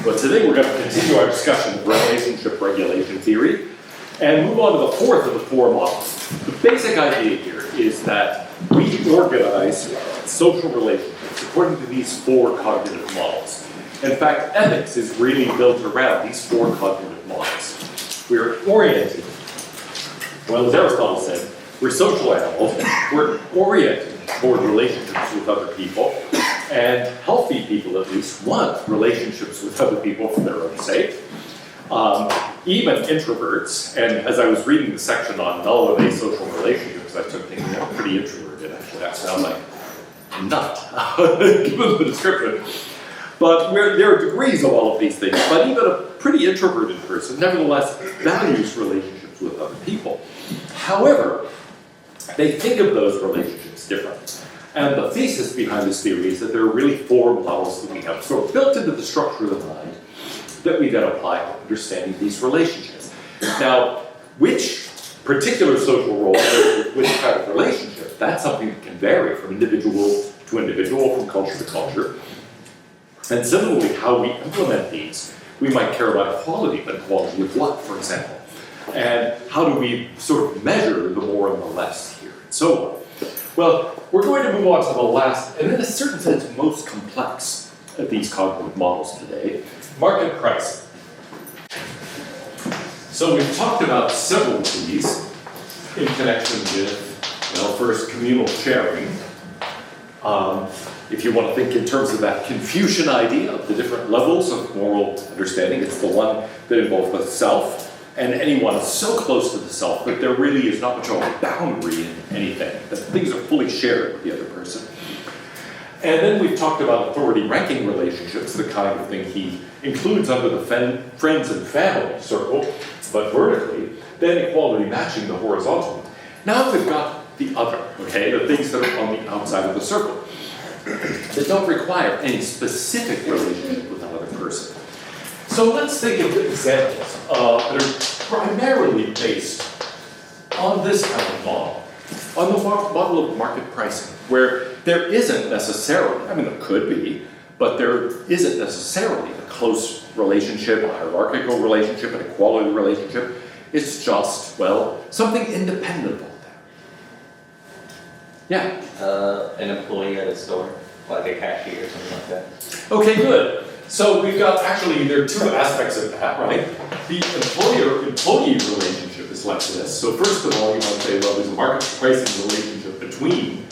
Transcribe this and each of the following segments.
But today we're going to continue our discussion of relationship regulation theory and move on to the fourth of the four models. The basic idea here is that we organize social relationships according to these four cognitive models. In fact, ethics is really built around these four cognitive models. We're oriented, well, as Aristotle said, we're social animals. We're oriented toward relationships with other people, and healthy people at least want relationships with other people for their own sake. Even introverts, and as I was reading the section on null and asocial relationships, I took thinking I'm pretty introverted. Actually, I sound like a nut, given the description. But there are degrees of all of these things, but even a pretty introverted person nevertheless values relationships with other people. However, they think of those relationships differently. And the thesis behind this theory is that there are really four models that we have sort of built into the structure of the mind that we then apply to understanding these relationships. Now, which particular social role goes with which kind of relationship, that's something that can vary from individual to individual, from culture to culture. And similarly, how we implement these, we might care about quality, but quality of what, for example? And how do we sort of measure the more and the less here, and so on? Well, we're going to move on to the last, and in a certain sense, most complex of these cognitive models today, market pricing. So we've talked about several of these in connection with, well, first, communal sharing. If you want to think in terms of that Confucian idea of the different levels of moral understanding, it's the one that involves the self, and anyone is so close to the self that there really is not much of a boundary in anything, that things are fully shared with the other person. And then we've talked about authority ranking relationships, the kind of thing he includes under the friends and family circle, but vertically, then equality matching the horizontal. Now we've got the other, okay, the things that are on the outside of the circle, that don't require any specific relationship with another person. So let's think of examples that are primarily based on this kind of model, on the model of market pricing, where there isn't necessarily, I mean there could be, but there isn't necessarily a close relationship, a hierarchical relationship, an equality relationship. It's just, well, something independent of all that. Yeah? An employee at a store, like a cashier or something like that. Okay, good. So we've got, actually, there are two aspects of that, right? The employer-employee relationship is like this. So first of all, you might say, well, there's a market pricing relationship between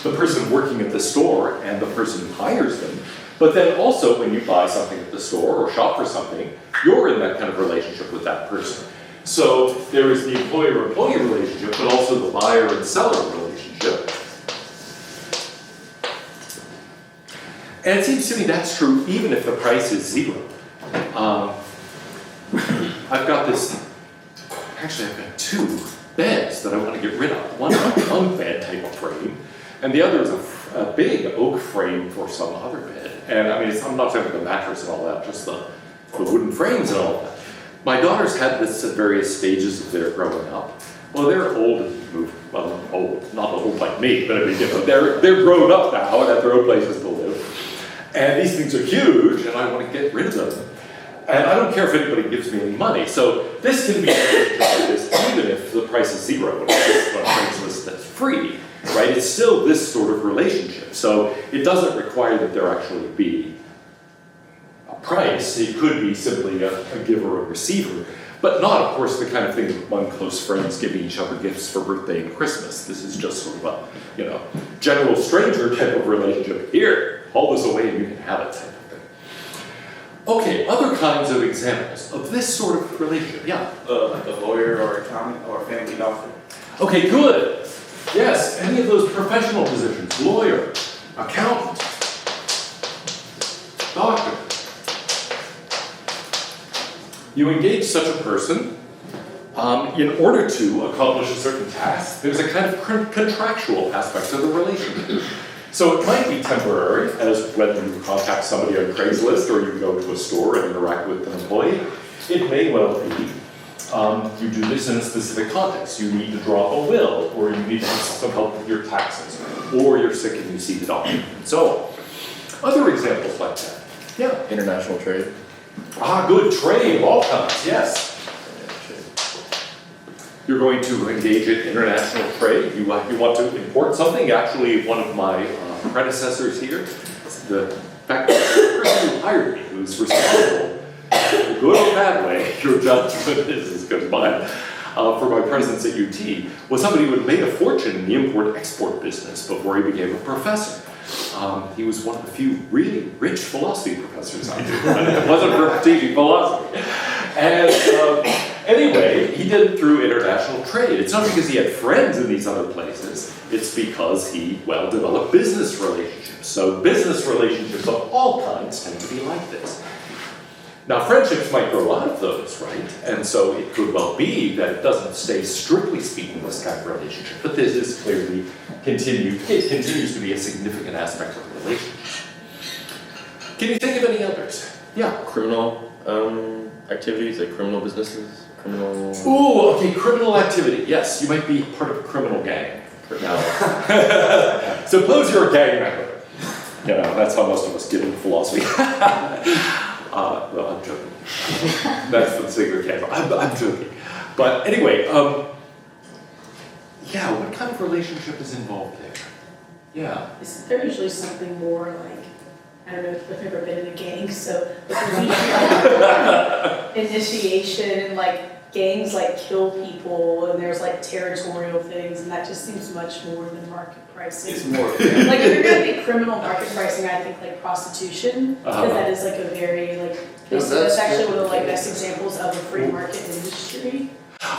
the person working at the store and the person who hires them. But then also, when you buy something at the store or shop for something, you're in that kind of relationship with that person. So there is the employer-employee relationship, but also the buyer and seller relationship. And it seems to me that's true even if the price is zero. I've got I've got two beds that I want to get rid of. One is a bunk bed type of frame, and the other is a big oak frame for some other bed. And I mean, I'm not talking about the mattress and all that, just the wooden frames and all that. My daughters had this at various stages of their growing up. Well, they're old and moved, well, old, not old like me, but I mean, you know, they're grown up now and have their own places to live. And these things are huge, and I want to get rid of them. And I don't care if anybody gives me any money. So this can be like this, even if the price is zero, and it's on Craigslist that's free, right? It's still this sort of relationship. So it doesn't require that there actually be a price. It could be simply a giver or receiver, but not, of course, the kind of thing that among close friends giving each other gifts for birthday and Christmas. This is just sort of a, you know, general stranger type of relationship. Here, hold this away and you can have it type of thing. Okay, other kinds of examples of this sort of relationship. Yeah? Like a lawyer or accountant or a family doctor. Okay, good. Yes, any of those professional positions, lawyer, accountant, doctor. You engage such a person in order to accomplish a certain task. There's a kind of contractual aspect to the relationship. So it might be temporary, as when you contact somebody on Craigslist or you go to a store and interact with an employee. It may well be you do this in a specific context. You need to draw up a will, or you need to have some help with your taxes, or you're sick and you see the doctor, and so on. Other examples like that. Yeah. International trade. Good, trade of all kinds, yes. You're going to engage in international trade. You want to import something. Actually, one of my predecessors here, the fact that the person who hired me, who's responsible, good or bad way, your judgment is as good as mine, for my presence at UT, was somebody who had made a fortune in the import-export business before he became a professor. He was one of the few really rich philosophy professors I knew, and it wasn't for teaching philosophy. And anyway, he did it through international trade. It's not because he had friends in these other places, it's because he, well, developed business relationships. So business relationships of all kinds tend to be like this. Now, friendships might grow out of those, right? And so it could well be that it doesn't stay, strictly speaking, this kind of relationship, but this is clearly it continues to be a significant aspect of the relationship. Can you think of any others? Yeah. Criminal activities, like criminal businesses, criminal. Ooh, okay, criminal activity. Yes, you might be part of a criminal gang. Now, suppose you're a gang member. You know, that's how most of us get into philosophy. Well, I'm joking. That's the secret camera. I'm joking. But anyway, yeah, what kind of relationship is involved there? Yeah. Isn't there usually something more like, I don't know if you've ever been in a gang, so but there's usually like initiation and like gangs like kill people and there's like territorial things and that just seems much more than market pricing. It's more. Like if you're gonna be criminal market pricing, I think like prostitution, because that is like a very like, that's actually one of the like best examples of a free market industry.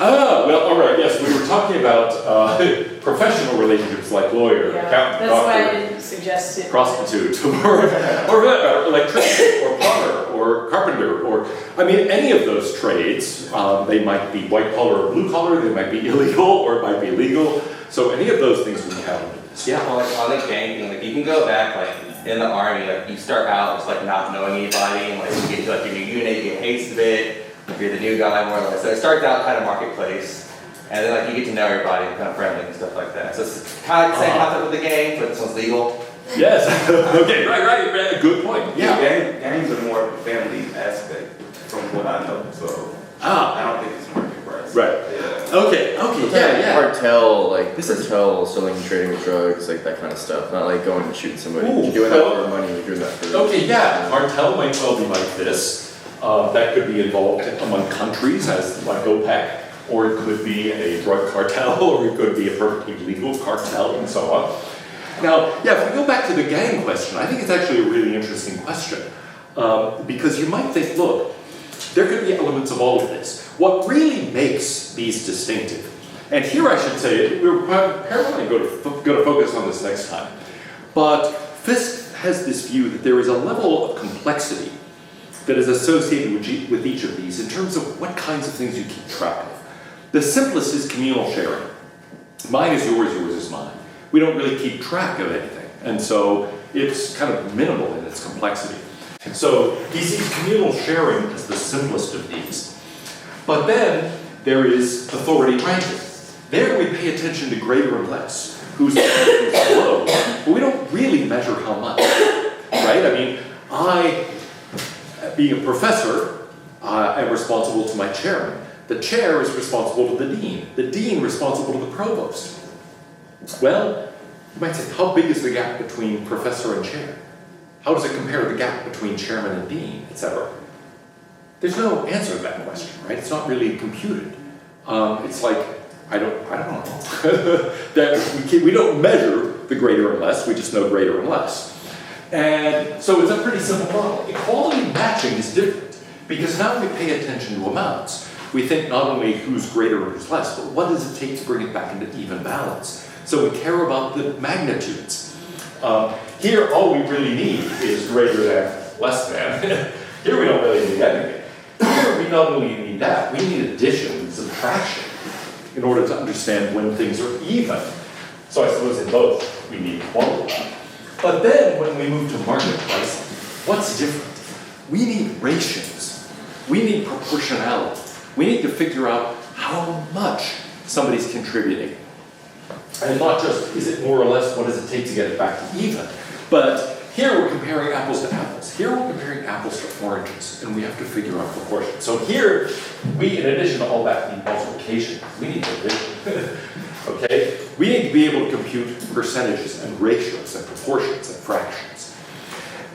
Well, all right, yes, we were talking about professional relationships like lawyer, Yeah, accountant, that's why I doctor, didn't suggest it. prostitute, or for that matter, electrician, or plumber, or carpenter, or, I mean, any of those trades, they might be white collar or blue collar, they might be illegal, or it might be legal, so any of those things would count into this. Yeah. Well, like on the gang thing, like you can go back like in the army, like you start out just like not knowing anybody, and like you get to like your new unit, you get haste a bit. You're the new guy, more or less. So it starts out kind of marketplace, and then like you get to know everybody and kind of friendly and stuff like that. So it's kind of the same concept with the gang, but this one's legal. Yes, okay, right, good point, yeah. Gangs are more of a family aspect from what I know, so I don't think it's market price. Right. Yeah. Okay, yeah. Cartel, like This is- cartel, selling, trading with drugs, like that kind of stuff. Not like going and shooting somebody. Ooh, You're doing well- that for money. You're doing that for. Okay, yeah, cartel might well be like this. That could be involved among countries as like OPEC, or it could be a drug cartel, or it could be a perfectly legal cartel, and so on. Now, yeah, if we go back to the gang question, I think it's actually a really interesting question. Because you might think, look, there could be elements of all of this. What really makes these distinctive, and here I should say, we're apparently going to focus on this next time, but Fisk has this view that there is a level of complexity that is associated with each of these in terms of what kinds of things you keep track of. The simplest is communal sharing. Mine is yours is mine. We don't really keep track of anything, and so it's kind of minimal in its complexity. So he sees communal sharing as the simplest of these. But then there is authority ranking. There we pay attention to greater and less, who's below, but we don't really measure how much, right? I mean, being a professor, I'm responsible to my chairman. The chair is responsible to the dean responsible to the provost. Well, you might say, how big is the gap between professor and chair? How does it compare to the gap between chairman and dean, etc.? There's no answer to that question, right? It's not really computed. It's like, I don't know. That we don't measure the greater and less, we just know greater and less. And so it's a pretty simple model. Equality matching is different because now we pay attention to amounts. We think not only who's greater or who's less, but what does it take to bring it back into even balance? So we care about the magnitudes. Here, all we really need is greater than, less than. Here we don't really need anything. Here we not only need that, we need addition and subtraction in order to understand when things are even. So I suppose in both we need equality. But then when we move to market pricing, what's different? We need ratios. We need proportionality. We need to figure out how much somebody's contributing. And not just, is it more or less, what does it take to get it back to even? But here we're comparing apples to apples. Here we're comparing apples to oranges, and we have to figure out proportions. So here, we, in addition to all that, need multiplication. We need division. Okay? We need to be able to compute percentages and ratios and proportions and fractions.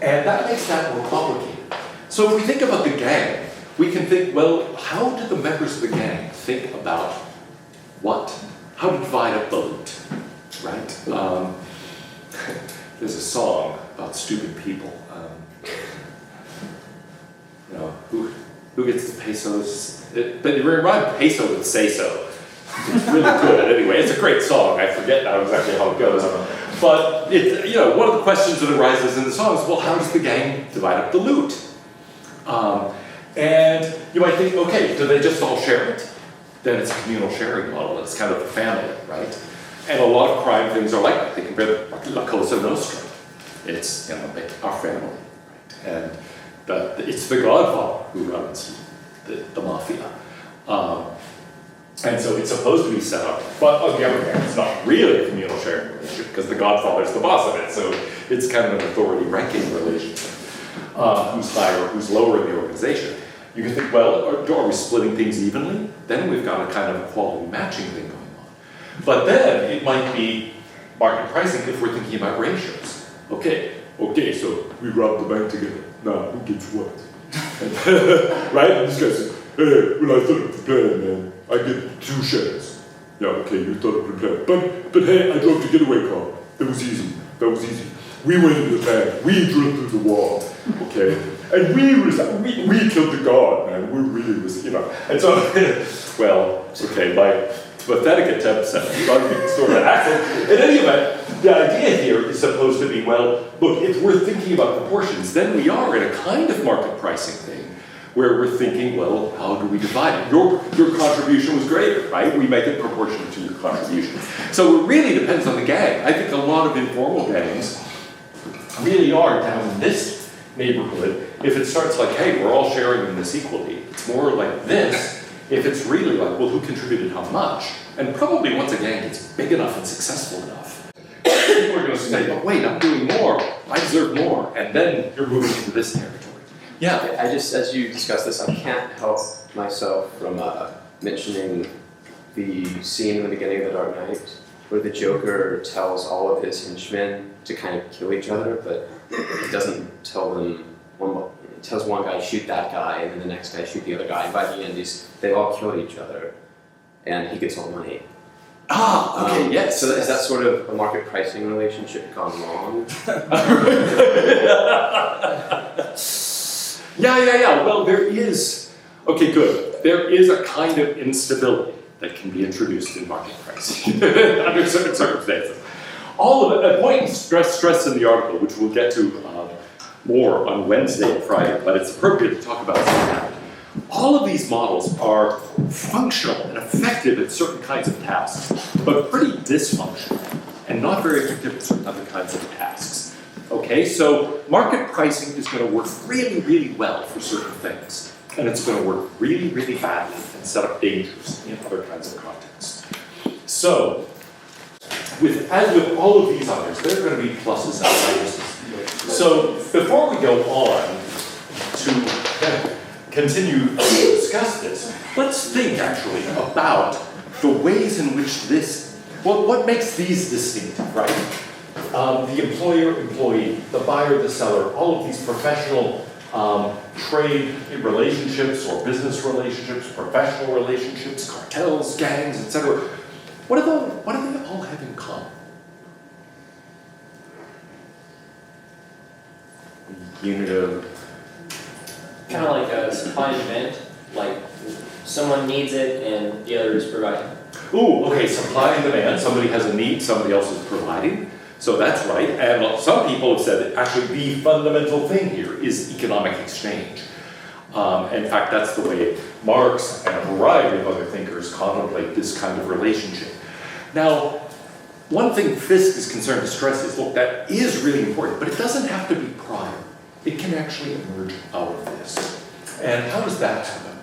And that makes that more complicated. So if we think about the gang, we can think, well, how did the members of the gang think about what? How to divide up the loot, right? There's a song about stupid people. You know, who gets the pesos? But you rhyme peso with say so. It's really good. Anyway, it's a great song. I forget now exactly how it goes. But you know, one of the questions that arises in the song is, well, how does the gang divide up the loot? And you might think, okay, do they just all share it? Then it's a communal sharing model. It's kind of the family, right? And a lot of crime things are like that. They compare La Cosa Nostra. It's, you know, our family, right? And it's the Godfather who runs the mafia. And so it's supposed to be set up, but on the other hand, it's not really a communal sharing relationship because the Godfather's the boss of it. So it's kind of an authority ranking relationship. Who's higher, who's lower in the organization. You can think, well, are we splitting things evenly? Then we've got a kind of equality matching thing going on. But then it might be market pricing if we're thinking about ratios. Okay, so we rob the bank together. Now, who gets what? Right? And this guy says, hey, when I thought of the plan, man, I get 2 shares. Yeah, okay, you thought of the plan. But hey, I drove the getaway car. That was easy. We went into the bank, we drilled through the wall, okay? And we killed the guard, man. We really was, you know. And so, well, okay, my pathetic attempts at starting sort of accent. In any event, the idea here is supposed to be, well, look, if we're thinking about proportions, then we are in a kind of market pricing thing, where we're thinking, well, how do we divide it? Your contribution was greater, right? We make it proportional to your contribution. So it really depends on the gang. I think a lot of informal gangs really are down in this neighborhood. If it starts like, hey, we're all sharing in this equally, it's more like this. If it's really like, well, who contributed how much? And probably once a gang gets big enough and successful enough, people are going to say, but wait, I'm doing more. I deserve more. And then you're moving into this territory. Yeah. I just, as you discuss this, I can't help myself from mentioning the scene in the beginning of The Dark Knight, where the Joker tells all of his henchmen to kind of kill each other, but he doesn't tell them. He tells one guy, shoot that guy, and then the next guy, shoot the other guy. And by the end, they've all killed each other, and he gets all the money. Ah, okay, yes. So is that sort of a market pricing relationship gone wrong? Yeah. Well, there is. Okay, good. There is a kind of instability that can be introduced in market pricing under certain circumstances. All of it, a point stressed in the article, which we'll get to more on Wednesday and Friday, but it's appropriate to talk about now. All of these models are functional and effective at certain kinds of tasks, but pretty dysfunctional and not very effective at certain other kinds of tasks. Okay, so market pricing is going to work really, really well for certain things, and it's going to work really, really badly and set up dangers in other kinds of contexts. So, as with all of these others, there are going to be pluses and minuses. So, before we go on to continue to discuss this, let's think actually about the ways in which what makes these distinctive, right? The employer-employee, the buyer, the seller, all of these professional trade relationships or business relationships, professional relationships, cartels, gangs, etc. What do they all have in common? Unit of Kind of like a supply and demand, like someone needs it and the other is providing. Ooh, okay, supply and demand. Somebody has a need, somebody else is providing. So that's right. And some people have said that actually the fundamental thing here is economic exchange. In fact, that's the way Marx and a variety of other thinkers contemplate this kind of relationship. Now, one thing Fisk is concerned to stress is, look, that is really important, but it doesn't have to be prior. It can actually emerge out of this. And how does that happen?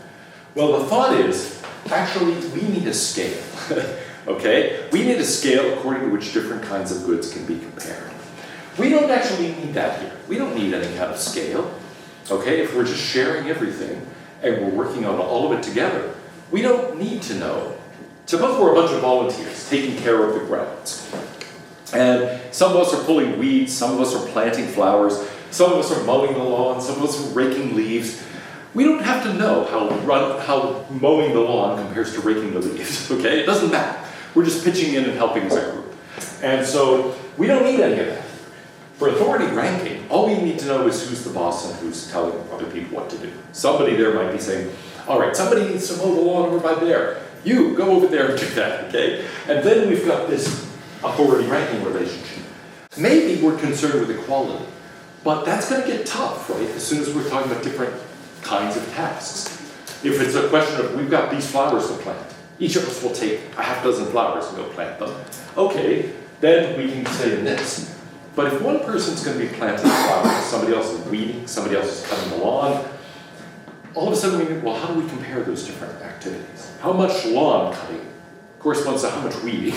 Well, the thought is, actually, we need a scale. Okay? We need a scale according to which different kinds of goods can be compared. We don't actually need that here. We don't need any kind of scale. Okay, if we're just sharing everything and we're working on all of it together, we don't need to know. Suppose we're a bunch of volunteers taking care of the grounds. And some of us are pulling weeds, some of us are planting flowers, some of us are mowing the lawn, some of us are raking leaves. We don't have to know how mowing the lawn compares to raking the leaves, okay? It doesn't matter. We're just pitching in and helping as a group. And so we don't need any of that. For authority ranking, all we need to know is who's the boss and who's telling other people what to do. Somebody there might be saying, all right, somebody needs to mow the lawn over by there. You, go over there and do that, okay? And then we've got this authority ranking relationship. Maybe we're concerned with equality, but that's going to get tough, right? As soon as we're talking about different kinds of tasks. If it's a question of, we've got these flowers to plant, each of us will take a half dozen flowers and go plant them. Okay, then we can say this. But if one person's going to be planting flowers, somebody else is weeding, somebody else is cutting the lawn, all of a sudden we think, well, how do we compare those different activities? How much lawn cutting corresponds to how much weeding,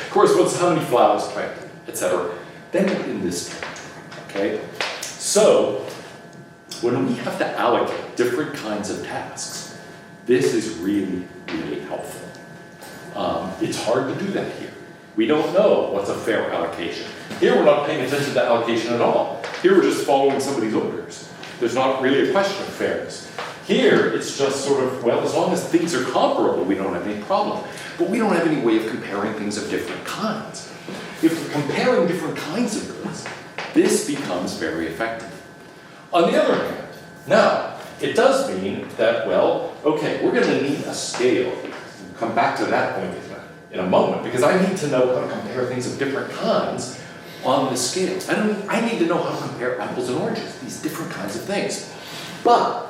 corresponds to how many flowers planted, etc. Then we're in this territory, okay? So, when we have to allocate different kinds of tasks, this is really, really helpful. It's hard to do that here. We don't know what's a fair allocation. Here we're not paying attention to allocation at all. Here we're just following somebody's orders. There's not really a question of fairness. Here it's just sort of, well, as long as things are comparable, we don't have any problem. But we don't have any way of comparing things of different kinds. If we're comparing different kinds of goods, this becomes very effective. On the other hand, now, it does mean that, well, okay, we're going to need a scale. We'll come back to that point in a moment, because I need to know how to compare things of different kinds on this scale. I need to know how to compare apples and oranges, these different kinds of things. But,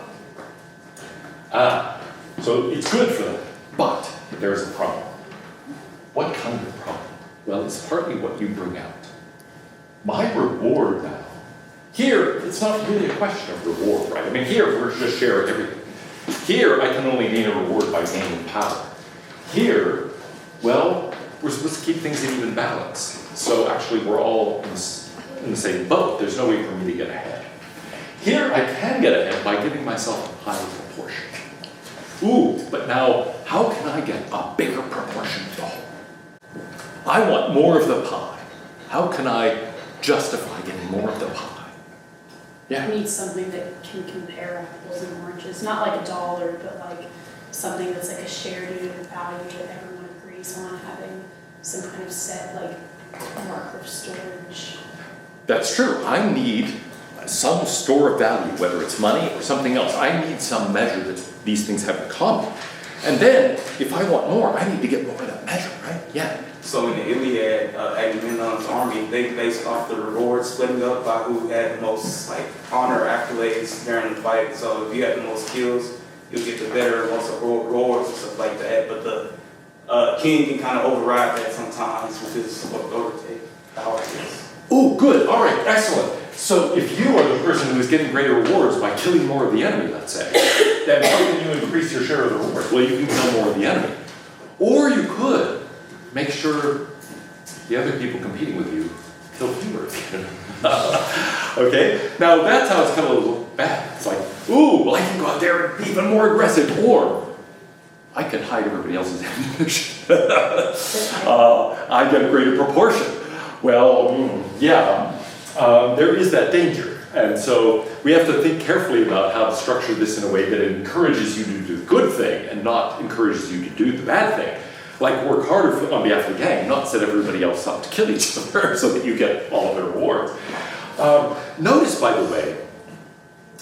so it's good for them, but there's a problem. What kind of problem? Well, it's partly what you bring out. My reward now, here, it's not really a question of reward, right? I mean, here, we're just sharing everything. Here, I can only gain a reward by gaining power. Here, well, we're supposed to keep things in even balance. So actually, we're all in the same boat. There's no way for me to get ahead. Here, I can get ahead by giving myself a higher proportion. Ooh, but now, how can I get a bigger proportion of the whole? I want more of the pie. How can I justify getting more of the pie? Yeah. You need something that can compare apples and oranges, not like a dollar, but like something that's like a shared unit of value that everyone agrees on, having some kind of set like marker of storage. That's true. I need some store of value, whether it's money or something else. I need some measure that these things have in common. And then, if I want more, I need to get more of that measure, right? Yeah. So in the Iliad, Agamemnon's army, they based off the rewards splitting up by who had the most like honor accolades during the fight. So if you had the most kills, you'll get the better most rewards and stuff like that. But the king can kind of override that sometimes with his authority power. Oh, good. All right. Excellent. So if you are the person who is getting greater rewards by killing more of the enemy, let's say, then how can you increase your share of the reward? Well, you can kill more of the enemy. Or you could make sure the other people competing with you kill fewer of the enemy. Okay? Now that's how it's kind of a little bad. It's like, ooh, well I can go out there and be even more aggressive, or I can hide everybody else's ammunition. I get a greater proportion. Well, yeah, there is that danger. And so we have to think carefully about how to structure this in a way that encourages you to do the good thing and not encourages you to do the bad thing. Like work harder on behalf of the gang, not set everybody else up to kill each other so that you get all of the rewards. Notice, by the way,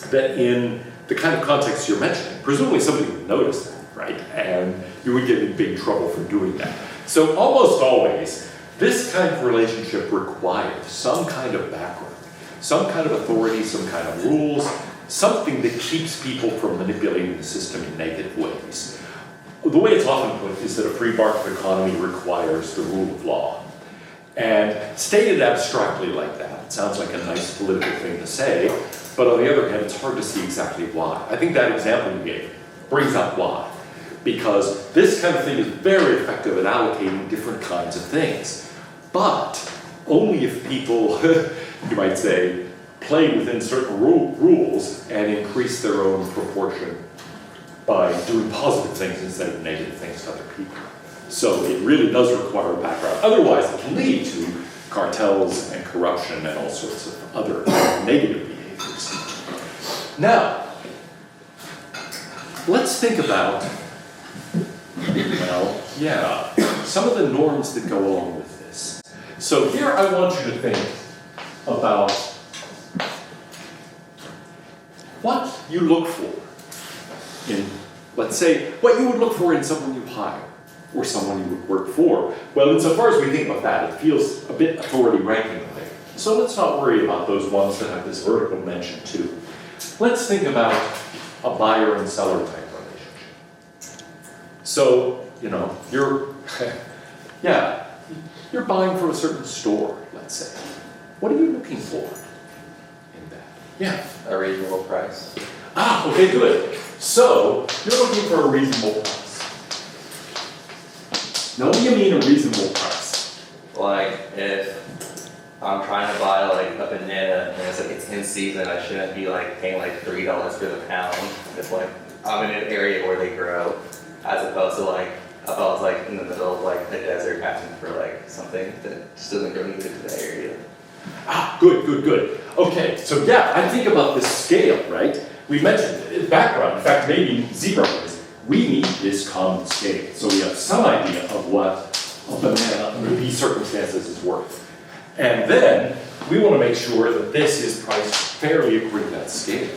that in the kind of context you're mentioning, presumably somebody would notice that, right? And you would get in big trouble for doing that. So almost always, this kind of relationship requires some kind of background, some kind of authority, some kind of rules, something that keeps people from manipulating the system in negative ways. The way it's often put is that a free market economy requires the rule of law. And stated abstractly like that, it sounds like a nice political thing to say, but on the other hand, it's hard to see exactly why. I think that example you gave brings up why. Because this kind of thing is very effective at allocating different kinds of things. But only if people You might say, play within certain rules and increase their own proportion by doing positive things instead of negative things to other people. So it really does require a background. Otherwise, it can lead to cartels and corruption and all sorts of other negative behaviors. Now, let's think about, well, yeah, some of the norms that go along with this. So here I want you to think about what you look for in, let's say, what you would look for in someone you hire or someone you would work for. Well, insofar as we think about that, it feels a bit authority ranking related. So let's not worry about those ones that have this vertical mention too. Let's think about a buyer and seller type relationship. So, you know, you're buying from a certain store, let's say. What are you looking for in that? Yeah. A reasonable price. Ah, okay, good. So, you're looking for a reasonable price. Now, what do you mean a reasonable price? Like, if I'm trying to buy like a banana and it's like it's in season, I shouldn't be like paying like $3 for the pound. It's like I'm in an area where they grow, as opposed to like if I was like in the middle of like a desert asking for like something that just doesn't grow needed to the area. Ah, good. Okay, so yeah, I think about this scale, right? We mentioned it in background, in fact, maybe zero is, we need this common scale. So we have some idea of what a banana under these circumstances is worth. And then we want to make sure that this is priced fairly according to that scale.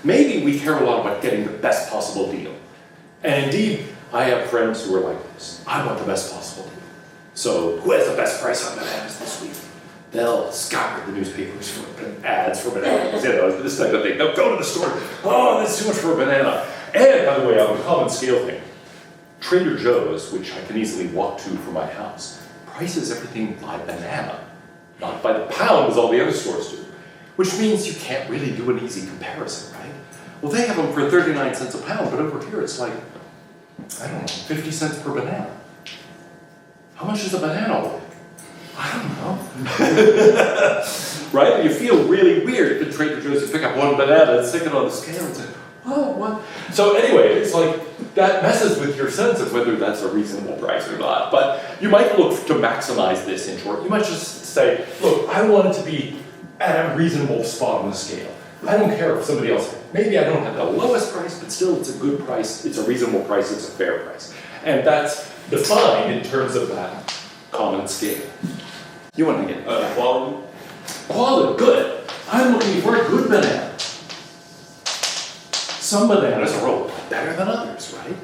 Maybe we care a lot about getting the best possible deal. And indeed, I have friends who are like this. I want the best possible deal. So who has the best price on bananas this week? They'll scour the newspapers for ads for bananas, you know, this type of thing. They'll go to the store, oh, that's too much for a banana. And by the way, on the common scale thing, Trader Joe's, which I can easily walk to from my house, prices everything by banana, not by the pound as all the other stores do. Which means you can't really do an easy comparison, right? Well, they have them for 39 cents a pound, but over here it's like, I don't know, 50 cents per banana. How much is a banana weigh? I don't know. Right? You feel really weird if at Trader Joe's you pick up one banana and stick it on the scale and say, oh, what? So anyway, it's like, that messes with your sense of whether that's a reasonable price or not. But you might look to maximize this in short. You might just say, look, I want it to be at a reasonable spot on the scale. I don't care if somebody else, maybe I don't have the lowest price, but still it's a good price, it's a reasonable price, it's a fair price. And that's defined in terms of that common scale. You want to get Quality. quality, good. I'm looking for a good banana. Some bananas are a lot better than others, right?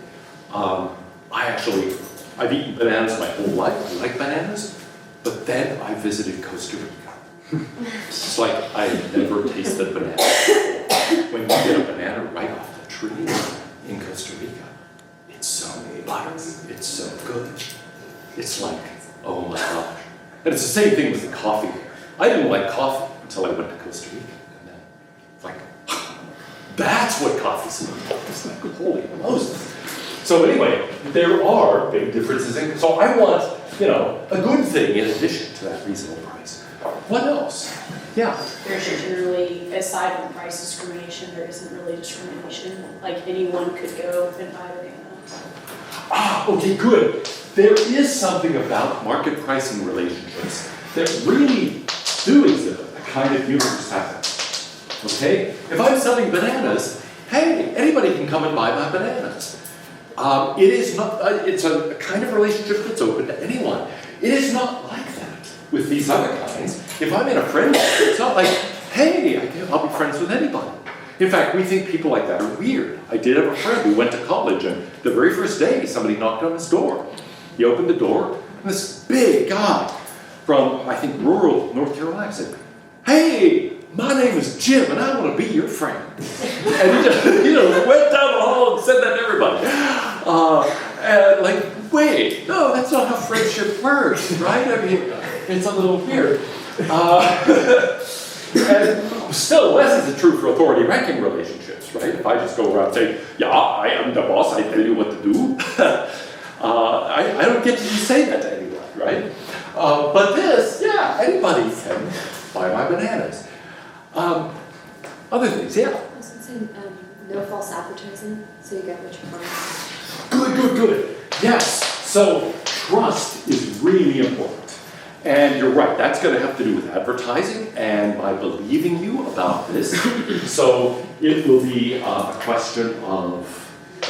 I've eaten bananas my whole life. I like bananas, but then I visited Costa Rica. It's like I had never tasted banana before. When you get a banana right off the tree in Costa Rica, it's so buttery, it's so good. It's like, oh my gosh. And it's the same thing with the coffee there. I didn't like coffee until I went to Costa Rica. And then, it's like, that's what coffee's like. It's like, holy Moses. So anyway, there are big differences in, so I want, a good thing in addition to that reasonable price. What else? Yeah. There's generally, aside from price discrimination, there isn't really discrimination. Like anyone could go and buy bananas. Ah, okay, good. There is something about market pricing relationships that really do exhibit a kind of universality. Okay? If I'm selling bananas, hey, anybody can come and buy my bananas. It is not, it's a kind of relationship that's open to anyone. It is not like that with these other kinds. If I'm in a friendship, it's not like, hey, I'll be friends with anybody. In fact, we think people like that are weird. I did have a friend who went to college, and the very first day, somebody knocked on his door. He opened the door, and this big guy from, I think, rural North Carolina said, hey, my name is Jim, and I want to be your friend. And he just, went down the hall and said that to everybody. And wait, no, that's not how friendship works, right? I mean, it's a little weird. And still less is it true for authority ranking relationships, right? If I just go around saying, yeah, I am the boss, I tell you what to do. I don't get to say that to anyone, right? But this, yeah, anybody can buy my bananas. Other things, yeah. I was gonna say, no false advertising, so you get what you promise. Good. Yes, so trust is really important. And you're right, that's gonna have to do with advertising and by believing you about this. So it will be a question of,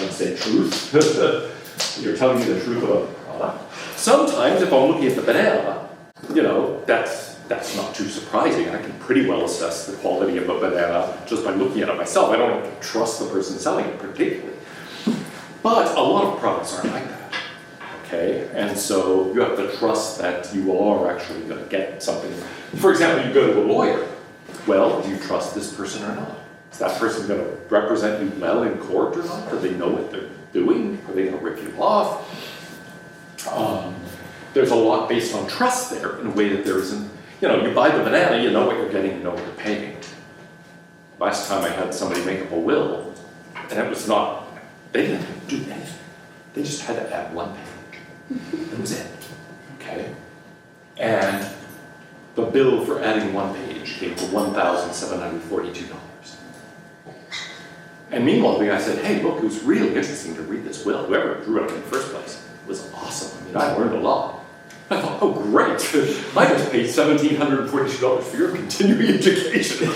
let's say, truth. You're telling me the truth about the product. Sometimes if I'm looking at the banana, that's not too surprising. I can pretty well assess the quality of a banana just by looking at it myself. I don't have to trust the person selling it particularly. But a lot of products aren't like that. Okay, and so you have to trust that you are actually going to get something. For example, you go to a lawyer. Well, do you trust this person or not? Is that person going to represent you well in court or not? Do they know what they're doing? Are they going to rip you off? There's a lot based on trust there in a way that there isn't. You buy the banana, you know what you're getting, you know what you're paying. Last time I had somebody make up a will, and it was not, they didn't do anything. They just had to add one page. That was it, okay? And the bill for adding one page came to $1,742. And meanwhile, the guy said, hey, look, it was really interesting to read this will. Whoever drew it in the first place was awesome. I mean, I learned a lot. I thought, oh, great. I just paid $1,742 for your continuing education.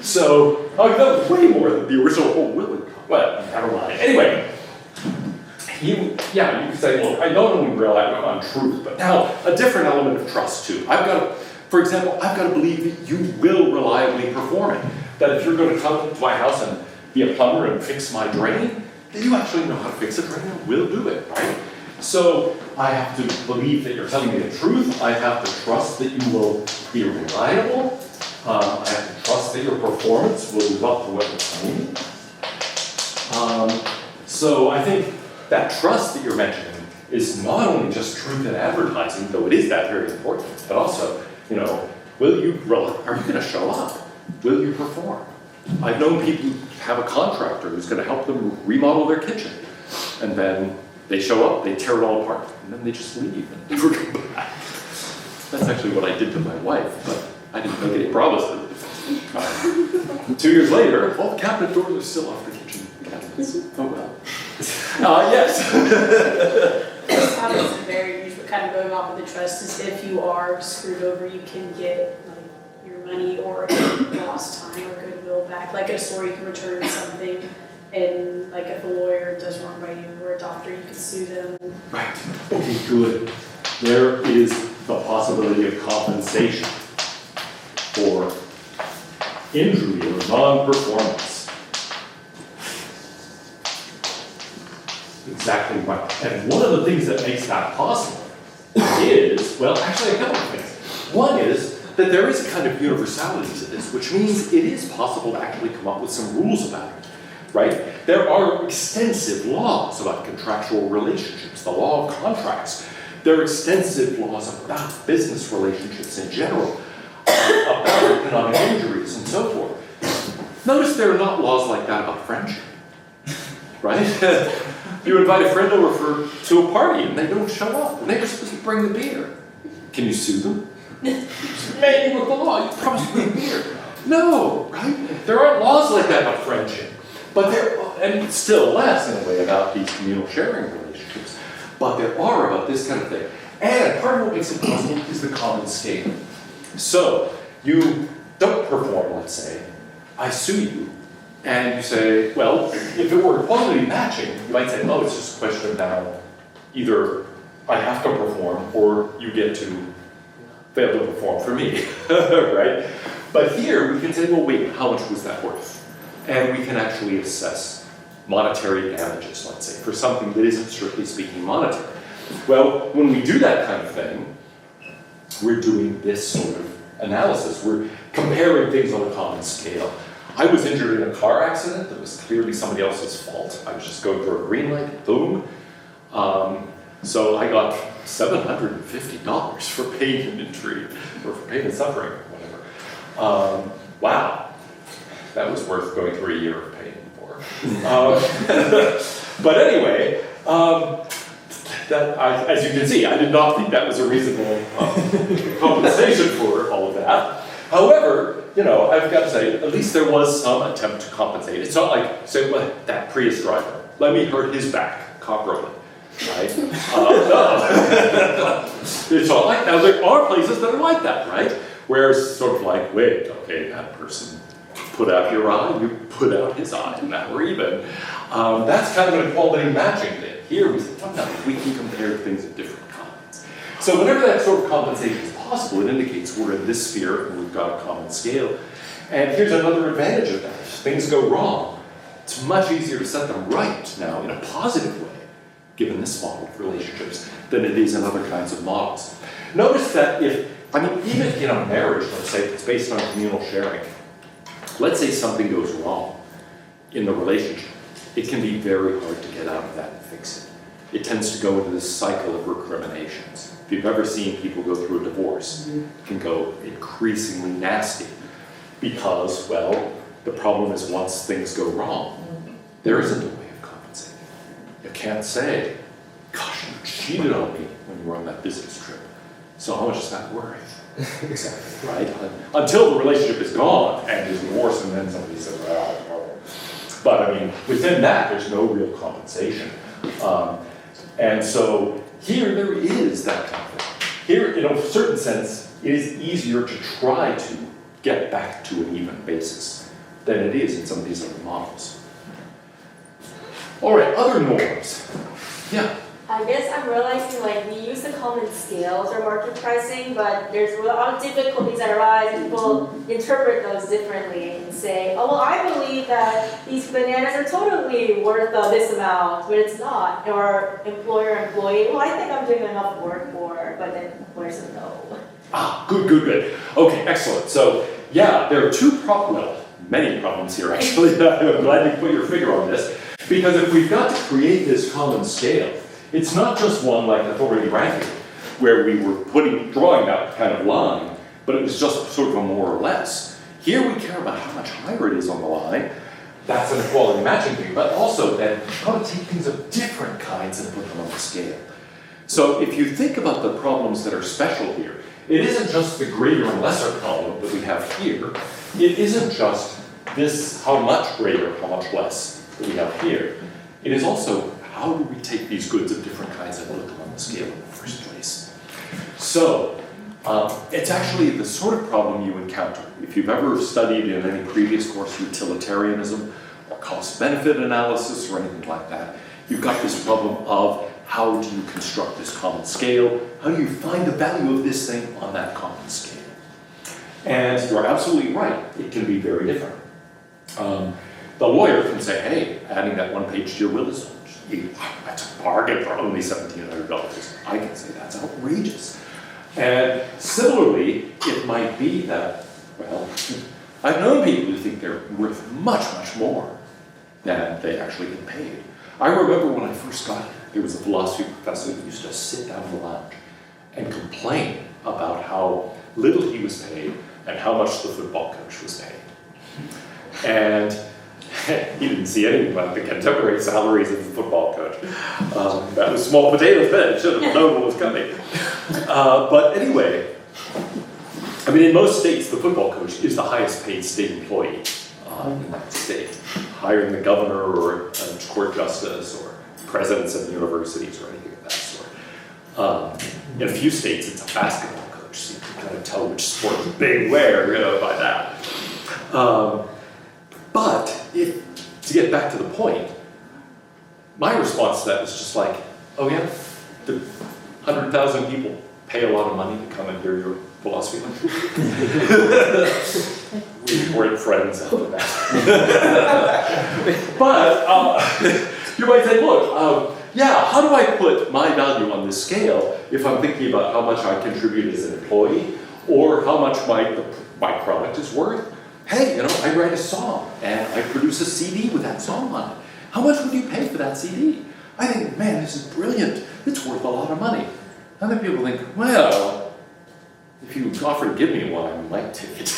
So, that was way more than the original whole will. Well, never mind. Anyway. You can say, well, I not only rely on truth, but now a different element of trust too. For example, I've got to believe that you will reliably perform it. That if you're going to come to my house and be a plumber and fix my drain, that you actually know how to fix a drain and will do it, right? So I have to believe that you're telling me the truth. I have to trust that you will be reliable. I have to trust that your performance will live up to what you're saying. So I think that trust that you're mentioning is not only just truth in advertising, though it is that very important, but also, are you going to show up? Will you perform? I've known people who have a contractor who's going to help them remodel their kitchen, and then they show up, they tear it all apart, and then they just leave and never come back. That's actually what I did to my wife, but I didn't make any promises. 2 years later, all the cabinet doors are still off the kitchen cabinets. Oh well. Yes. This topic is very huge, but kind of going off of the trust is if you are screwed over, you can get your money or lost time or goodwill back. Like at a store, you can return something, and like if a lawyer does wrong by you or a doctor, you can sue them. Right. Okay, good. There is the possibility of compensation for injury or non-performance. Exactly right. And one of the things that makes that possible is, well, actually a couple of things. One is that there is a kind of universality to this, which means it is possible to actually come up with some rules about it, right? There are extensive laws about contractual relationships, the law of contracts. There are extensive laws about business relationships in general, about economic injuries and so forth. Notice there are not laws like that about friendship, right? You invite a friend over to a party and they don't show up and they were supposed to bring the beer. Can you sue them? Maybe with the law, you promised to bring beer. No, right? There aren't laws like that about friendship. But and still less in a way about these communal sharing relationships. But there are about this kind of thing. And part of what makes it possible is the common scale. So you don't perform, let's say, I sue you. And you say, well, if it were equality matching, you might say, oh, it's just a question of now, either I have to perform or you get to fail to perform for me, right? But here we can say, well, wait, how much was that worth? And we can actually assess monetary damages, let's say, for something that isn't strictly speaking monetary. Well, when we do that kind of thing, we're doing this sort of analysis. We're comparing things on a common scale. I was injured in a car accident that was clearly somebody else's fault. I was just going through a green light, boom. So I got $750 for pain and injury, or for pain and suffering, or whatever. Wow, that was worth going through a year of pain for. But anyway, as you can see, I did not think that was a reasonable compensation for all of that. However, I've got to say, at least there was some attempt to compensate. It's not like, say, that Prius driver, let me hurt his back, cockroach, right? No. It's not like, now there are places that are like that, right? Where it's sort of like, wait, okay, that person put out your eye, you put out his eye, and now we're even. That's kind of an equality matching thing. Here we say, well, no, we can compare things of different kinds. So whenever that sort of compensation is possible, it indicates we're in this sphere and we've got a common scale. And here's another advantage of that. If things go wrong, it's much easier to set them right now in a positive way, given this model of relationships, than it is in other kinds of models. Notice that even in a marriage, let's say it's based on communal sharing, let's say something goes wrong in the relationship, it can be very hard to get out of that and fix it. It tends to go into this cycle of recriminations. If you've ever seen people go through a divorce, it can go increasingly nasty because, well, the problem is once things go wrong, there isn't a way of compensating. You can't say, gosh, you cheated on me when you were on that business trip. So how much is that worth? Exactly, right? Until the relationship is gone and is divorced, and then somebody says, well, but I mean, within that, there's no real compensation. And so here there is that kind of thing. Here, in a certain sense, it is easier to try to get back to an even basis than it is in some of these other models. All right, other norms. Yeah. I guess I'm realizing we use the common scales or market pricing, but there's a lot of difficulties that arise. People interpret those differently and say, oh, well, I believe that these bananas are totally worth this amount, but it's not. Or employer-employee, well, I think I'm doing enough work for, but then employer says no. Good. Okay, excellent. So, yeah, there are many problems here, actually. I'm glad you put your finger on this, because if we've got to create this common scale, it's not just one like authority ranking, where we were drawing that kind of line, but it was just sort of a more or less. Here we care about how much higher it is on the line. That's an equality matching thing, but also that you've got to take things of different kinds and put them on the scale. So if you think about the problems that are special here, it isn't just the greater and lesser problem that we have here. It isn't just this how much greater, how much less that we have here. It is also how do we take these goods of different kinds and put them on the scale in the first place? So, it's actually the sort of problem you encounter. If you've ever studied in any previous course utilitarianism or cost-benefit analysis or anything like that, you've got this problem of how do you construct this common scale? How do you find the value of this thing on that common scale? And you're absolutely right, it can be very different. The lawyer can say, hey, adding that one page to your will is that's a bargain for only $1,700. I can say that's outrageous. And similarly, it might be that, well, I've known people who think they're worth much, much more than they actually get paid. I remember when I first got here, there was a philosophy professor who used to sit down in the lounge and complain about how little he was paid and how much the football coach was paid. And he didn't see anything like the contemporary salaries of the football coach. That was small potatoes then, should have known what was coming. But anyway, I mean, in most states, the football coach is the highest paid state employee in that state, higher than the governor or a court justice or presidents of universities or anything of that sort. In a few states, it's a basketball coach, so you can kind of tell which sport is big where, by that. But to get back to the point, my response to that was just like, oh yeah, the 100,000 people pay a lot of money to come and hear your philosophy lecture. We weren't friends after that. But you might say, look, how do I put my value on this scale if I'm thinking about how much I contribute as an employee or how much my product is worth? Hey, I write a song and I produce a CD with that song on it. How much would you pay for that CD? I think, man, this is brilliant. It's worth a lot of money. Other people think, well, if you offer to give me one, I might take it.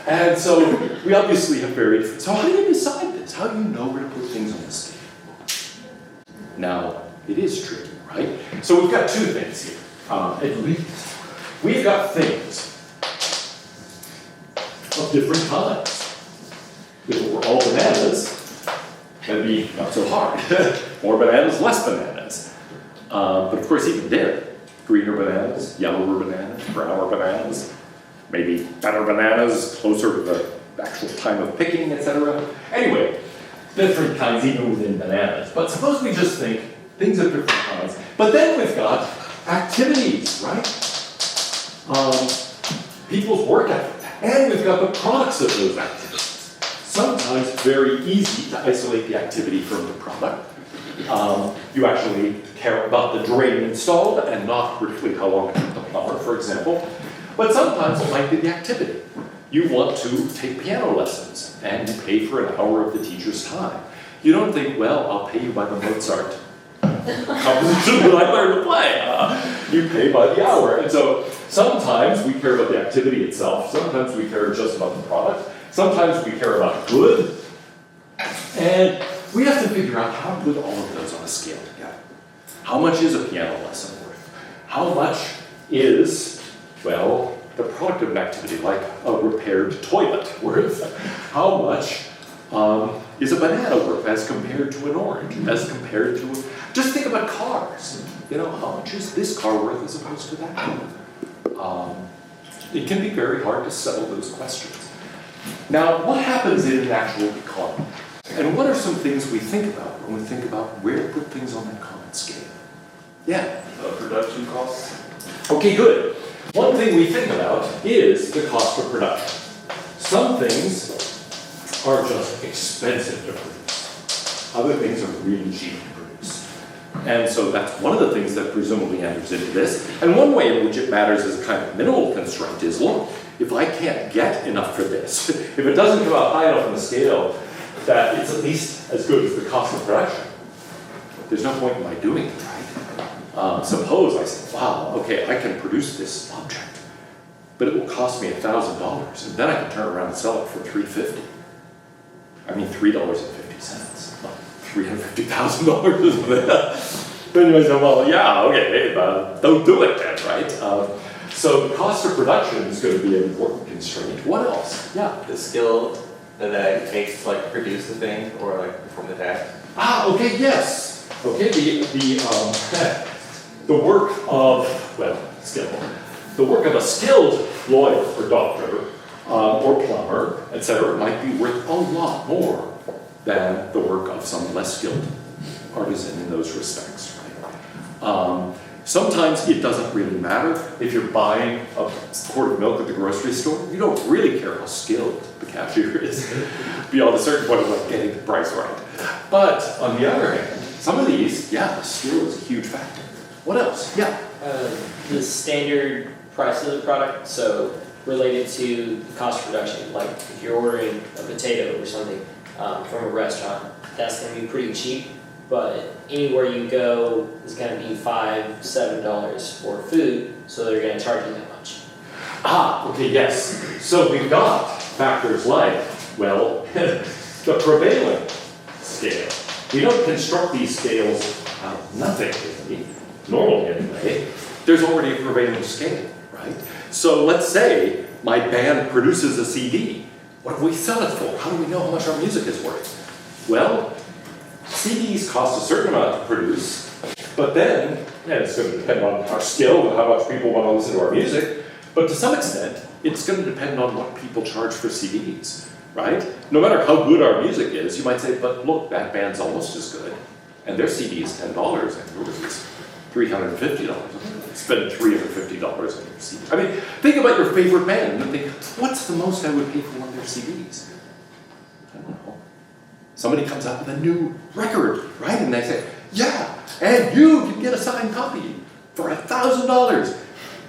And so we obviously have very different. So how do you decide this? How do you know where to put things on the scale? Now, It is tricky, right? So we've got two things here, at least. We've got things of different kinds. If it were all bananas, that'd be not so hard. More bananas, less bananas. But of course, even there, greener bananas, yellower bananas, browner bananas, maybe better bananas, closer to the actual time of picking, etc. Anyway, different kinds even within bananas. But suppose we just think things of different kinds. But then we've got activities, right? People's work ethic. And we've got the products of those activities. Sometimes it's very easy to isolate the activity from the product. You actually care about the drain installed and not particularly how long it took the plumber, for example. But sometimes it might be the activity. You want to take piano lessons and you pay for an hour of the teacher's time. You don't think, well, I'll pay you by the Mozart composition that I learned to play. You pay by the hour. And so sometimes we care about the activity itself. Sometimes we care just about the product. Sometimes we care about good. And we have to figure out how to put all of those on a scale together. How much is a piano lesson worth? How much is, well, the product of an activity like a repaired toilet worth? How much is a banana worth as compared to an orange, as compared to, just think about cars. You know, how much is this car worth as opposed to that car? It can be very hard to settle those questions. Now, what happens in an actual economy? And what are some things we think about when we think about where to put things on that common scale? Yeah? Production costs. Okay, good. One thing we think about is the cost of production. Some things are just expensive to produce. Other things are really cheap to produce. And so that's one of the things that presumably enters into this. And one way in which it matters as a kind of minimal constraint is, look, if I can't get enough for this, if it doesn't come out high enough on the scale that it's at least as good as the cost of production, there's no point in my doing it, right? Suppose I say, wow, okay, I can produce this object, but it will cost me $1,000, and then I can turn around and sell it for $3.50. I mean, $3.50, not $350,000, isn't it? Then you might say, well, yeah, okay, don't do it then, right? So the cost of production is going to be an important constraint. What else? Yeah. The skill that it takes to like produce the thing or like perform the task. Okay, yes. Okay, the work of, well, skill. The work of a skilled lawyer or doctor or plumber, etc., might be worth a lot more than the work of some less skilled artisan in those respects, right? Sometimes it doesn't really matter if you're buying a quart of milk at the grocery store. You don't really care how skilled the cashier is beyond a certain point of like getting the price right. But on the other hand, some of these, yeah, the skill is a huge factor. What else? Yeah. The standard price of the product, so related to the cost of production, like if you're ordering a potato or something from a restaurant, that's going to be pretty cheap. But anywhere you go is going to be $5, $7 for food, so they're going to charge you that much. Okay, yes. So we've got factors like, well, the prevailing scale. We don't construct these scales out of nothing, really, normally anyway. There's already a prevailing scale, right? So let's say my band produces a CD. What do we sell it for? How do we know how much our music is worth? Well, CDs cost a certain amount to produce, but then, yeah, it's going to depend on our skill and how much people want to listen to our music, but to some extent, it's going to depend on what people charge for CDs, right? No matter how good our music is, you might say, but look, that band's almost as good, and their CD is $10, and yours is $350. Spend $350 on your CD. I mean, think about your favorite band and think, what's the most I would pay for one of their CDs? I don't know. Somebody comes out with a new record, right? And they say, yeah, and you can get a signed copy for $1,000.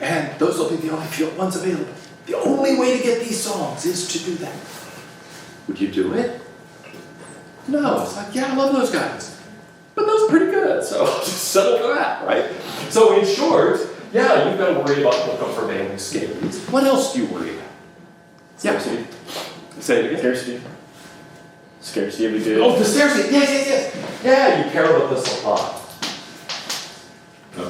And those will be the only few ones available. The only way to get these songs is to do that. Would you do it? No, it's like, yeah, I love those guys. But those are pretty good, so just settle for that, right? So in short, yeah, you've got to worry about what the prevailing scale is. What else do you worry about? Scarcity. Say it again. Scarcity. Scarcity of a good. Oh, the scarcity. Yes. Yeah, you care about the supply.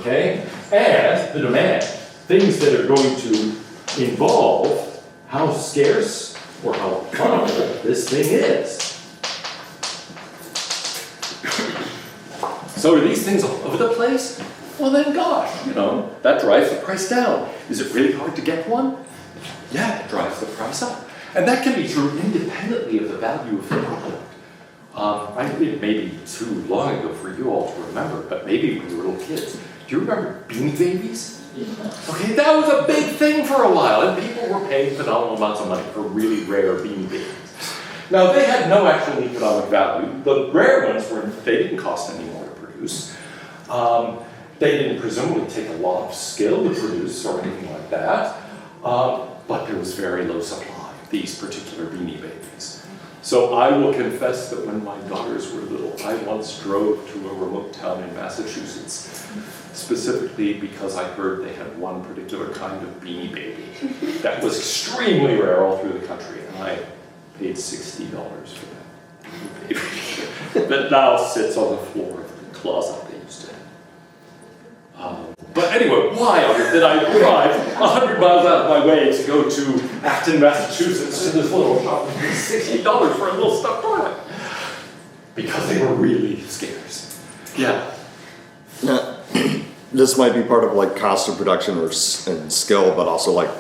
okay? And the demand, things that are going to involve how scarce or how plentiful this thing is. So are these things all over the place? Well then gosh, you know, that drives the price down. Is it really hard to get one? Yeah, it drives the price up. And that can be true independently of the value of the product. It may be too long ago for you all to remember, but maybe when you were little kids. Do you remember Beanie Babies? Okay, that was a big thing for a while, and people were paying phenomenal amounts of money for really rare Beanie Babies. Now, they had no actual economic value. The rare ones they didn't cost any more to produce. They didn't presumably take a lot of skill to produce or anything like that. But there was very low supply of these particular Beanie Babies. So I will confess that when my daughters were little, I once drove to a remote town in Massachusetts, specifically because I heard they had one particular kind of Beanie Baby that was extremely rare all through the country, and I paid $60 for that Beanie Baby that now sits on the floor of the closet they used to have. But anyway, why on earth did I drive 100 miles out of my way to go to Acton, Massachusetts to this little shop and pay $60 for a little stuffed toy? Because they were really scarce. Yeah. Now, this might be part of like cost of production and skill, but also like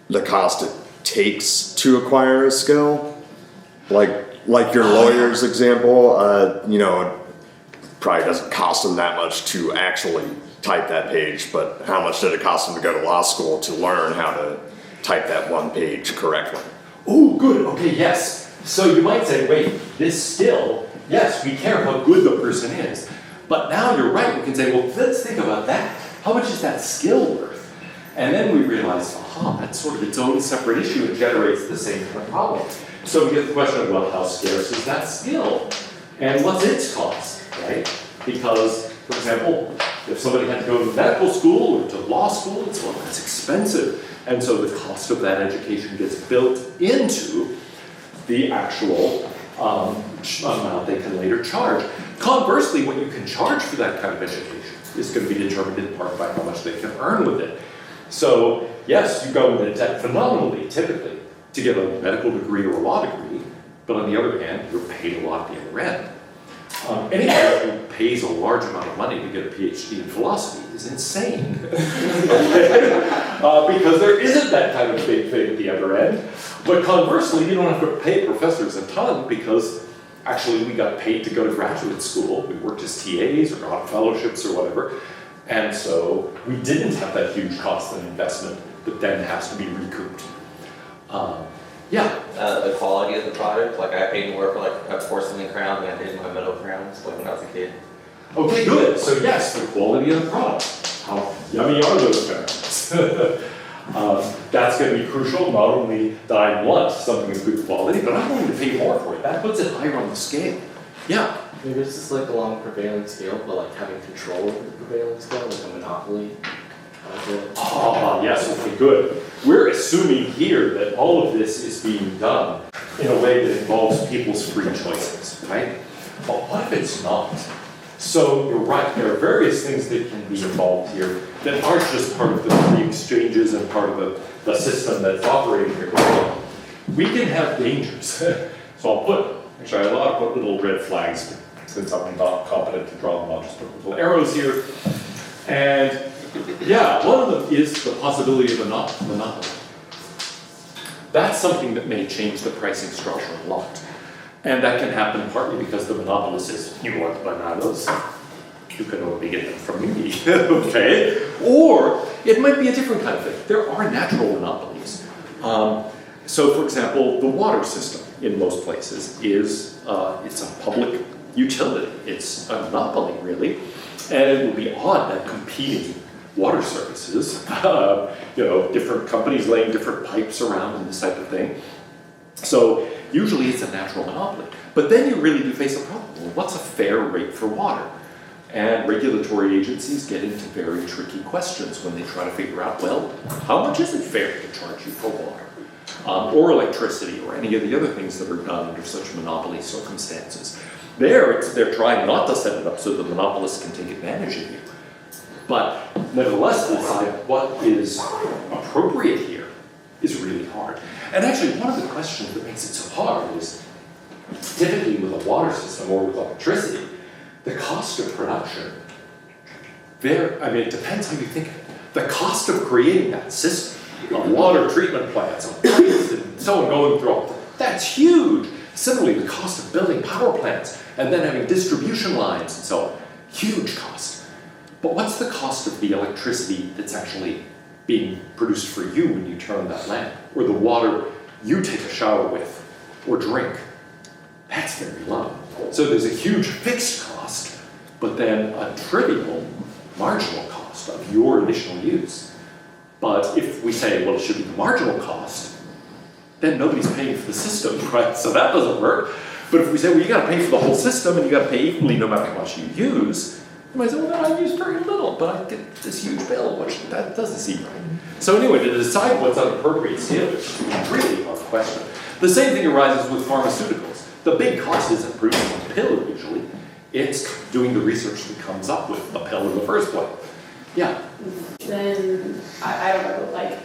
the cost it takes to acquire a skill. Like your lawyer's example, you know, it probably doesn't cost them that much to actually type that page, but how much did it cost them to go to law school to learn how to type that one page correctly? Oh, good. Okay, yes. So you might say, wait, this skill, yes, we care how good the person is. But now you're right. We can say, well, let's think about that. How much is that skill worth? And then we realize, aha, that's sort of its own separate issue. It generates the same kind of problem. So we get the question of, well, how scarce is that skill? And what's its cost, right? Because, for example, if somebody had to go to medical school or to law school, it's, well, that's expensive. And so the cost of that education gets built into the actual amount they can later charge. Conversely, what you can charge for that kind of education is going to be determined in part by how much they can earn with it. So, yes, you go into debt phenomenally, typically, to get a medical degree or a law degree, but on the other hand, you're paid a lot at the other end. Anybody who pays a large amount of money to get a PhD in philosophy is insane. Because there isn't that kind of big thing at the other end. But conversely, you don't have to pay professors a ton because actually we got paid to go to graduate school. We worked as TAs or got fellowships or whatever. And so we didn't have that huge cost and investment that then has to be recouped. The quality of the product, like I paid more for like a porcelain crown than I did my metal crowns, like when I was a kid. Okay, good. So yes, the quality of the product. How yummy are those crowns? That's going to be crucial, not only that I want something of good quality, but I'm willing to pay more for it. That puts it higher on the scale. Yeah. Maybe it's just like along prevailing scale, but like having control over the prevailing scale, like a monopoly. Yes, okay, good. We're assuming here that all of this is being done in a way that involves people's free choices, right? But what if it's not? So you're right, there are various things that can be involved here that aren't just part of the free exchanges and part of the system that's operating here. We can have dangers. So I ought to put little red flags since I'm not competent to draw them. I'll just put little arrows here. And yeah, one of them is the possibility of a monopoly. That's something that may change the pricing structure a lot. And that can happen partly because the monopolist says, you want bananas? You can only get them from me, okay? Or it might be a different kind of thing. There are natural monopolies. So for example, the water system in most places is, it's a public utility. It's a monopoly, really. And it would be odd that competing water services, different companies laying different pipes around and this type of thing. So usually it's a natural monopoly. But then you really do face a problem. Well, what's a fair rate for water? And regulatory agencies get into very tricky questions when they try to figure out, well, how much is it fair to charge you for water? Or electricity, or any of the other things that are done under such monopoly circumstances. They're trying not to set it up so the monopolist can take advantage of you. But nevertheless, to decide what is appropriate here is really hard. And actually, one of the questions that makes it so hard is typically with a water system or with electricity, the cost of production, it depends how you think of it. The cost of creating that system, of water treatment plants, of pipes and so on going through, that's huge. Similarly, the cost of building power plants and then having distribution lines and so on, huge cost. But what's the cost of the electricity that's actually being produced for you when you turn on that lamp? Or the water you take a shower with or drink? That's very low. So there's a huge fixed cost, but then a trivial marginal cost of your initial use. But if we say, well, it should be the marginal cost, then nobody's paying for the system, right? So that doesn't work. But if we say, well, you gotta pay for the whole system and you gotta pay equally no matter how much you use, you might say, well, I use very little, but I get this huge bill, which that doesn't seem right. So anyway, to decide what's an appropriate scale is a really hard question. The same thing arises with pharmaceuticals. The big cost isn't producing a pill usually, it's doing the research that comes up with a pill in the first place. Yeah. Then, I don't know, like,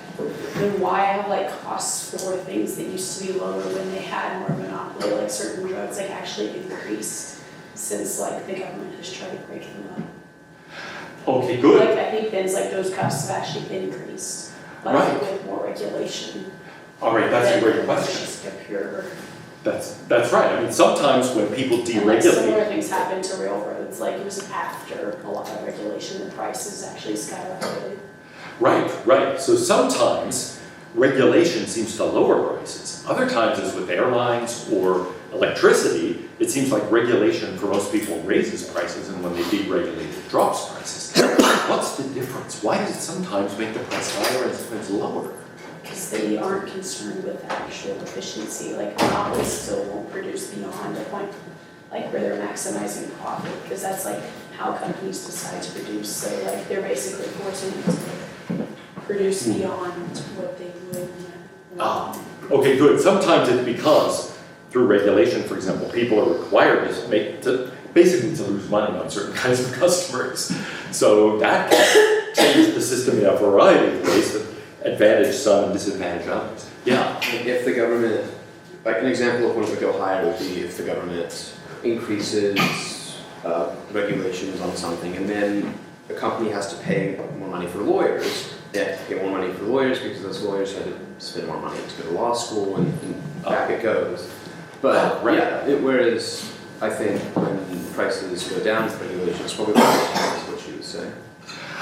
then why have like costs for things that used to be lower when they had more monopoly, like certain drugs like actually increased since like the government has tried to break them up? Okay, good. Like I think things like those costs have actually increased, like Right. with more regulation. All right, that's a great than question. Just a pure. That's right. I mean, sometimes when people And like similar deregulate, things happen to railroads, like it was after a lot of regulation, the prices actually skyrocketed. right. So sometimes regulation seems to lower prices. Other times, as with airlines or electricity, it seems like regulation for most people raises prices, and when they deregulate, it drops prices. What's the difference? Why does it sometimes make the price higher and sometimes lower? Because they aren't concerned with actual efficiency, like monopolies still won't produce beyond a point, like where they're maximizing profit, because that's like how companies decide to produce, so like they're basically forcing them to produce beyond what they would. Okay, good. Sometimes it's because through regulation, for example, people are required basically to lose money on certain kinds of customers. So that can change the system in a variety of ways that advantage some and disadvantage others. Yeah. If the government, like an example of when it would go higher would be if the government increases regulations on something and then the company has to pay more money for lawyers. They have to pay more money for lawyers because those lawyers had to spend more money to go to law school and back it goes. But whereas I think when prices go down with regulations, probably what you would say.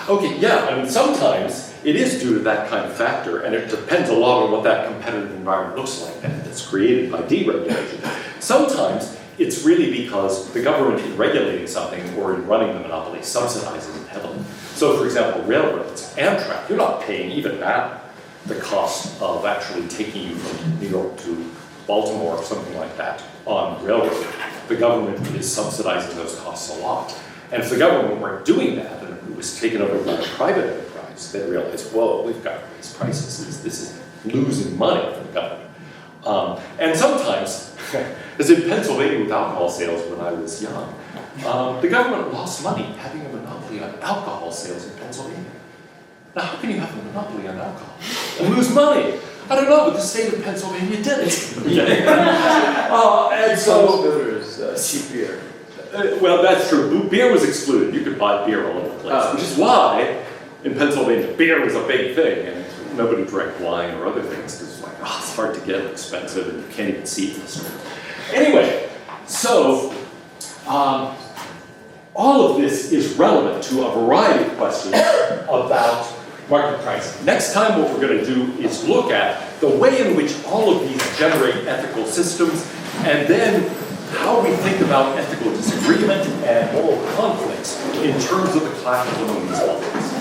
Okay, yeah, I mean, sometimes it is due to that kind of factor, and it depends a lot on what that competitive environment looks like that's created by deregulation. Sometimes it's really because the government in regulating something or in running the monopoly subsidizes it heavily. So for example, railroads, Amtrak, you're not paying even now the cost of actually taking you from New York to Baltimore or something like that on railroad. The government is subsidizing those costs a lot. And if the government weren't doing that, and it was taken over by a private enterprise, they'd realize, whoa, we've got to raise prices. This is losing money for the government. And sometimes, as in Pennsylvania with alcohol sales when I was young, the government lost money having a monopoly on alcohol sales in Pennsylvania. Now, how can you have a monopoly on alcohol and lose money? I don't know, but the state of Pennsylvania did it. And so, cheap beer. well, that's true. Beer was excluded. You could buy beer all over the place, which is why in Pennsylvania beer was a big thing, and nobody drank wine or other things because it's like, it's hard to get, expensive, and you can't even see it in the store. Anyway, so all of this is relevant to a variety of questions about market pricing. Next time, what we're going to do is look at the way in which all of these generate ethical systems, and then how we think about ethical disagreement and moral conflicts in terms of the clash among these elements.